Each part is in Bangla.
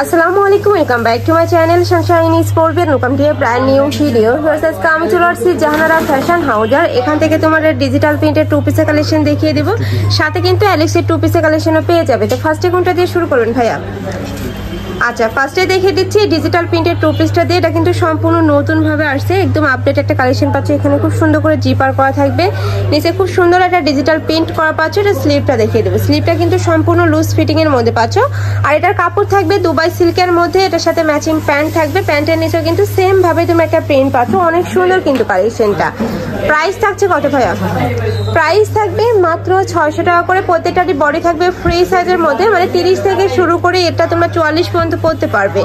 আসসালামু আলাইকুম, welcome back to my channel sunshine sport wear. Welcome to a brand new video. আজকে আমি চলে আসছি জাহানারা ফ্যাশন হাউজার। এখান থেকে তোমাদের ডিজিটাল প্রিন্টের টু পিসের কালেকশন দেখিয়ে দেবো, সাথে কিন্তু অ্যালেক্সের টু পিসের কালেকশনও পেয়ে যাবে। তো ফার্স্টে কোনটা দিয়ে শুরু করবেন ভাইয়া? আচ্ছা, ফার্স্টে দেখিয়ে দিচ্ছি ডিজিটাল প্রিন্টের টু পিসটা দিয়ে। এটা কিন্তু সম্পূর্ণ নতুনভাবে আসছে, একদম আপডেট একটা কালেকশন পাচ্ছ। এখানে খুব সুন্দর করে জিপার করা থাকবে, নিচে খুব সুন্দর একটা ডিজিটাল প্রিন্ট করা পাচ্ছ। এটা স্লিভটা দেখিয়ে দেবো। স্লিভটা কিন্তু সম্পূর্ণ লুজ ফিটিং এর মধ্যে পাচ্ছ, আর এটার কাপড় থাকবে দুবাই সিল্কের মধ্যে। এটার সাথে ম্যাচিং প্যান্ট থাকবে, প্যান্টের নিচেও কিন্তু সেম ভাবে তুমি একটা প্রিন্ট পাচ্ছ। অনেক সুন্দর কিন্তু কালেকশনটা। প্রাইস থাকছে কত ভাইয়া? প্রাইস থাকবে মাত্র 600 টাকা করে। প্রত্যেকটারই বডি থাকবে ফ্রি সাইজের মধ্যে, মানে 30 থেকে শুরু করে এটা তোমরা 44 পর্যন্ত পড়তে পারবে।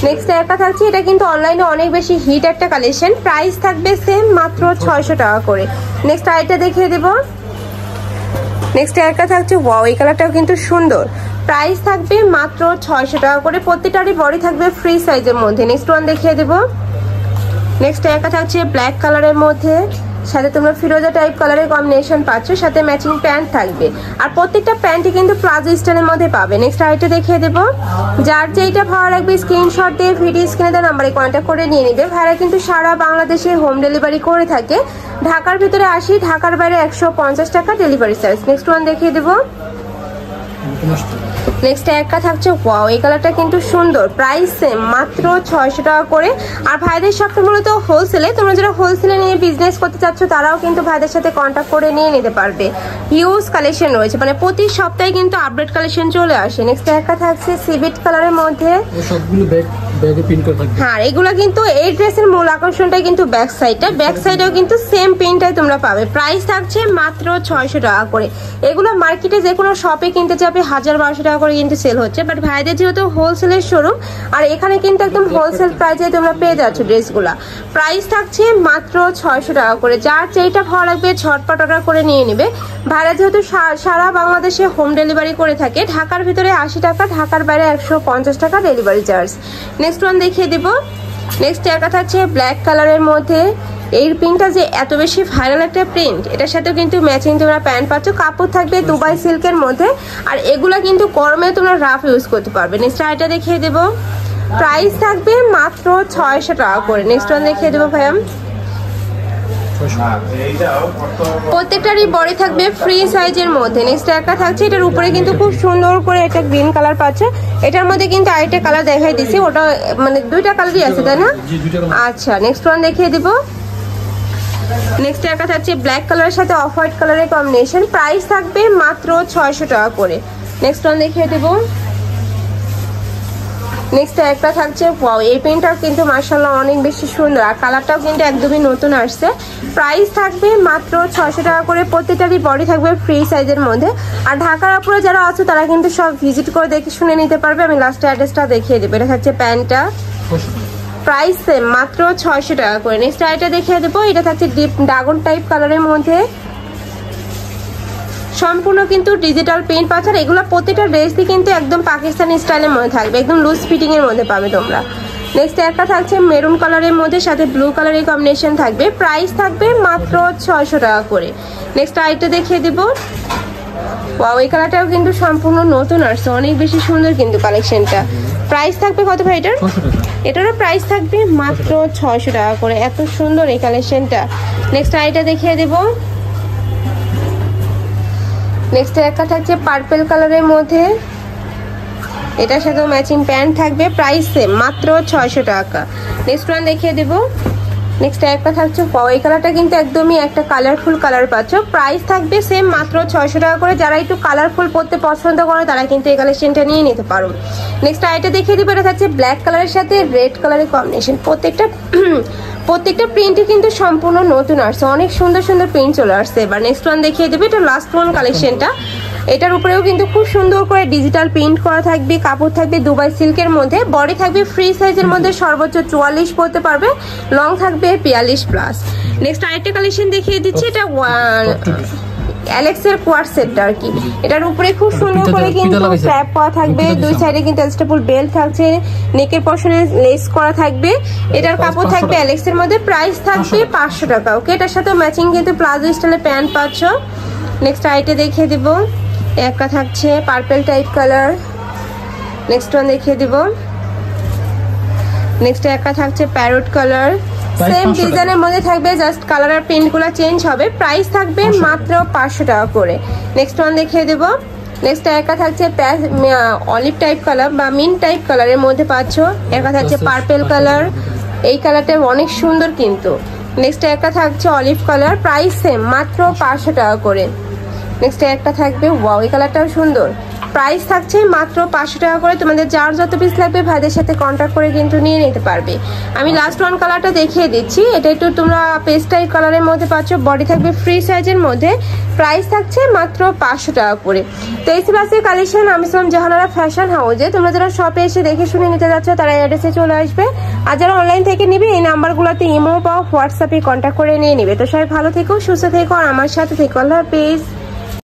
নেক্সট একটা থাকছে, এটা কিন্তু অনলাইনে অনেক বেশি হিট একটা কালেকশন। প্রাইস থাকবে সেম মাত্র 600 টাকা করে। নেক্সট আইটা দেখিয়ে দেবো। নেক্সট একটা থাকছে, ওয়াও, এই কালারটাও কিন্তু সুন্দর। প্রাইস থাকবে মাত্র 600 টাকা করে। প্রত্যেকটারই বডি থাকবে ফ্রি সাইজের মধ্যে। নেক্সট ওয়ান দেখিয়ে দেবো। নেক্সট একটা থাকছে ব্ল্যাক কালারের মধ্যে, সাথে তোমরা ফিরোজা টাইপ কালারের কম্বিনেশন পাচ্ছ, সাথে ম্যাচিং প্যান্ট থাকবে। আর প্রত্যেকটা প্যান্টই কিন্তু প্লাজো স্টাইলের মধ্যে পাবে। নেক্সট আইটা দেখিয়ে দেবো। যার যেইটা ভালো লাগবে স্ক্রিনশট দিয়ে ভিডিও স্ক্রিনে দেওয়া নাম্বারে কন্ট্যাক্ট করে নিয়ে নিবে। ভাইরা কিন্তু সারা বাংলাদেশে হোম ডেলিভারি করে থাকে। ঢাকার ভিতরে 80, ঢাকার বাইরে 150 টাকা ডেলিভারি চার্জ। নেক্সট ওয়ান দেখিয়ে দেবো। নেক্সট একটা থাকছে, ওয়াও, এই কালারটা কিন্তু সুন্দর। প্রাইস সেম মাত্র 600 টাকা করে। আর ভাইদের শপটা মূলত হোলসেলে। তোমরা যারা হোলসেলে নিয়ে বিজনেস করতে চাচ্ছ তারাও কিন্তু ভাইদের সাথে কন্ট্যাক্ট করে নিয়ে নিতে পারবে। হিউজ কালেকশন রয়েছে, মানে প্রতি সপ্তাহে কিন্তু আপডেট কালেকশন চলে আসে। নেক্সট একটা থাকছে সিভিট কালারের মধ্যে, হ্যাঁ, এগুলো কিন্তু এই ড্রেসের মূল আকর্ষণটাই কিন্তু ব্যাক সাইডটা। ব্যাক সাইডেও কিন্তু সেম প্রিন্টটাই তোমরা পাবে। প্রাইস থাকছে মাত্র 600 টাকা করে। এগুলো মার্কেটে যে কোনো শপে কিনতে যাবে 1000-1200 টাকা করে কিন্তু সেল হচ্ছে, বাট ভাইদের যেহেতু হোলসেলের শোরুম, আর এখানে কিন্তু একদম হোলসেল প্রাইসে তোমরা পেয়ে যাচ্ছ ড্রেসগুলা। প্রাইস থাকছে মাত্র 600 টাকা করে। যার যেইটা ভালো লাগবে ঝটপট অর্ডার করে নিয়ে নিবে। ভাইরা যেহেতু সারা বাংলাদেশে হোম ডেলিভারি করে থাকে। ঢাকার ভিতরে 80 টাকা, ঢাকার বাইরে 150 টাকা ডেলিভারি চার্জ। নেক্সট ওয়ান দেখিয়ে দিব। নেক্সট একটা থাকছে ব্ল্যাক কালারের মধ্যে। এই প্রিন্টটা যে এত বেশি ভাইরাল একটা প্রিন্ট, এটার সাথেও কিন্তু ম্যাচিং তোমরা প্যান্ট পাচ্ছ। কাপড় থাকবে দুবাই সিল্কের মধ্যে, আর এগুলা কিন্তু গরমে তোমরা রাফ ইউজ করতে পারবে। নেক্সট আইটা দেখিয়ে দেবো। প্রাইস থাকবে মাত্র 600 টাকা করে। নেক্সট ওয়ান দেখিয়ে দেবো ভাইয়া। প্রত্যেকটারই বডি থাকবে ফ্রি সাইজের মধ্যে। নেক্সট একটা থাকছে, এটার উপরে কিন্তু খুব সুন্দর করে একটা গ্রিন কালার পাচ্ছে। এটার মধ্যে কিন্তু আরেকটা কালার দেখাই দিচ্ছি, ওটা মানে দুইটা কালারই আছে, তাই না? আচ্ছা, নেক্সট ওয়ান দেখিয়ে দিব। নেক্সট একটা থাকছে ব্ল্যাক কালারের সাথে অফ হোয়াইট কালারের কম্বিনেশন। প্রাইস থাকবে মাত্র 600 টাকা করে। নেক্সট ওয়ান দেখিয়ে দেবো। নেক্সট একটা থাকছে, ওয়াও, এই প্রিন্টটাও কিন্তু মাশাআল্লাহ অনেক বেশি সুন্দর, আর কালারটাও কিন্তু একদমই নতুন আসছে। প্রাইস থাকবে মাত্র 600 টাকা করে। প্রত্যেকটারই বডি থাকবে ফ্রি সাইজের মধ্যে। আর ঢাকার উপরে যারা আছে তারা কিন্তু সব ভিজিট করে দেখে শুনে নিতে পারবে। আমি লাস্টে অ্যাড্রেসটা দেখিয়ে দেবো। এটা থাকছে প্যান্টটা। প্রাইস সেম মাত্র 600 টাকা করে। নেক্সট আইটা দেখিয়ে দেবো। এটা থাকছে ডিপ ড্রাগন টাইপ কালারের মধ্যে, সম্পূর্ণ কিন্তু ডিজিটাল প্রিন্ট পাচ্ছ। আর এগুলো প্রত্যেকটা ড্রেসই কিন্তু একদম পাকিস্তানি স্টাইলের মধ্যে থাকবে, একদম লুজ ফিটিং এর মধ্যে পাবে তোমরা। নেক্সট একটা থাকছে মেরুন কালারের মধ্যে, সাথে ব্লু কালারের কম্বিনেশন থাকবে। প্রাইস থাকবে মাত্র 600 টাকা করে। নেক্সট আইটা দেখিয়ে দিব। ওয়াও, এই কালারটাও কিন্তু সম্পূর্ণ নতুন আসছে, অনেক বেশি সুন্দর কিন্তু কালেকশনটা। প্রাইস থাকবে কত ভাই এটার? এটারও প্রাইস থাকবে মাত্র 600 টাকা করে। এত সুন্দর এই কালেকশনটা। নেক্সট আইটা দেখিয়ে দেবো। নেক্সট একটা থাকছে পার্পল কালারের মধ্যে, এটার সাথে ম্যাচিং প্যান্ট থাকবে। প্রাইস সেম মাত্র 600 টাকা। নেক্সট ওয়ান দেখিয়ে দেব। নেক্সট একটা থাকছে, এই কালারটা কিন্তু একদমই একটা কালারফুল কালার পাচ্ছ। প্রাইস থাকবে সেম মাত্র 600 টাকা করে। যারা একটু কালারফুল পরতে পছন্দ করে তারা কিন্তু এই কালেকশনটা নিয়ে নিতে পারো। নেক্সট আইটা দেখিয়ে দিব। এটা থাকছে ব্ল্যাক কালারের সাথে রেড কালারের কম্বিনেশন। প্রত্যেকটা প্রিন্টই কিন্তু সম্পূর্ণ নতুন আসছে, অনেক সুন্দর সুন্দর প্রিন্ট চলে আসছে। এবার নেক্সট ওয়ান দেখিয়ে দেবে। এটা লাস্ট ওয়ান কালেকশনটা। এটার উপরেও কিন্তু খুব সুন্দর করে ডিজিটাল প্রিন্ট করা থাকবে। কাপড় থাকবে দুবাই সিল্কের মধ্যে, বডি থাকবে ফ্রি সাইজের মধ্যে, সর্বোচ্চ 44 পরতে পারবে, লং থাকবে 42+। নেক্সট আরেকটা কালেকশন দেখিয়ে দিচ্ছি। এটা অ্যালেক্সের কোয়ার সেটটা আর কি। এটার উপরে খুব সুন্দর করে কিন্তু স্ট্র্যাপ করা থাকবে, দুই সাইডে কিন্তু অ্যাডজাস্টেবল বেল্ট থাকছে, নেকের পশনে লেস করা থাকবে। এটার কাপড় থাকবে অ্যালেক্সের মধ্যে। প্রাইস থাকবে 500 টাকা। ওকে, এটার সাথে ম্যাচিং কিন্তু প্লাজো স্টাইলের প্যান্ট পাচ্ছ। নেক্সট আইটে দেখিয়ে দিব। একটা থাকছে purple type colour. Next one দেখিয়ে দিব। নেক্সট একটা থাকছে প্যারট কালার, সেম ডিজাইনের মধ্যে থাকবে, জাস্ট কালার আর প্রিন্টগুলো চেঞ্জ হবে। প্রাইস থাকবে মাত্র 500 টাকা করে। নেক্সট ওয়ান দেখিয়ে দেবো। নেক্সট একটা থাকছে অলিভ টাইপ কালার বা মিন্ট টাইপ কালারের মধ্যে পাচ্ছ। একটা থাকছে পার্পেল কালার, এই কালারটা অনেক সুন্দর কিন্তু। নেক্সট একটা থাকছে অলিভ কালার, প্রাইস সেম মাত্র 500 টাকা করে। নেক্সট একটা থাকবে ওয়াও, এই কালারটাও সুন্দর, প্রাইস থাকছে মাত্র 500 টাকা করে। তোমাদের যার যত পিস লাগবে ভাইদের সাথে কন্ট্যাক্ট করে কিন্তু নিয়ে নিতে পারবে। আমি লাস্ট ওয়ান কালারটা দেখিয়ে দিচ্ছি, এটা একটু তোমরা পেস্টাইল কালারের মধ্যে পাচ্ছ, বডি থাকবে ফ্রি সাইজের মধ্যে, প্রাইস থাকছে মাত্র 500 টাকা করে। তো এই ক্লাসের কালেকশন আমি ছিলাম জাহানারা ফ্যাশন হাউসে। তোমরা যারা শপে এসে দেখে শুনে নিতে যাচ্ছ তারা অ্যাড্রেসে চলে আসবে, আর যারা অনলাইন থেকে নিবে এই নাম্বারগুলোতে ইমো বা হোয়াটসঅ্যাপে কন্ট্যাক্ট করে নিয়ে নিবে। তো সবাই ভালো থেকো, সুস্থ থেকো, আর আমার সাথে থেকো। আল্লাহ হাফেজ।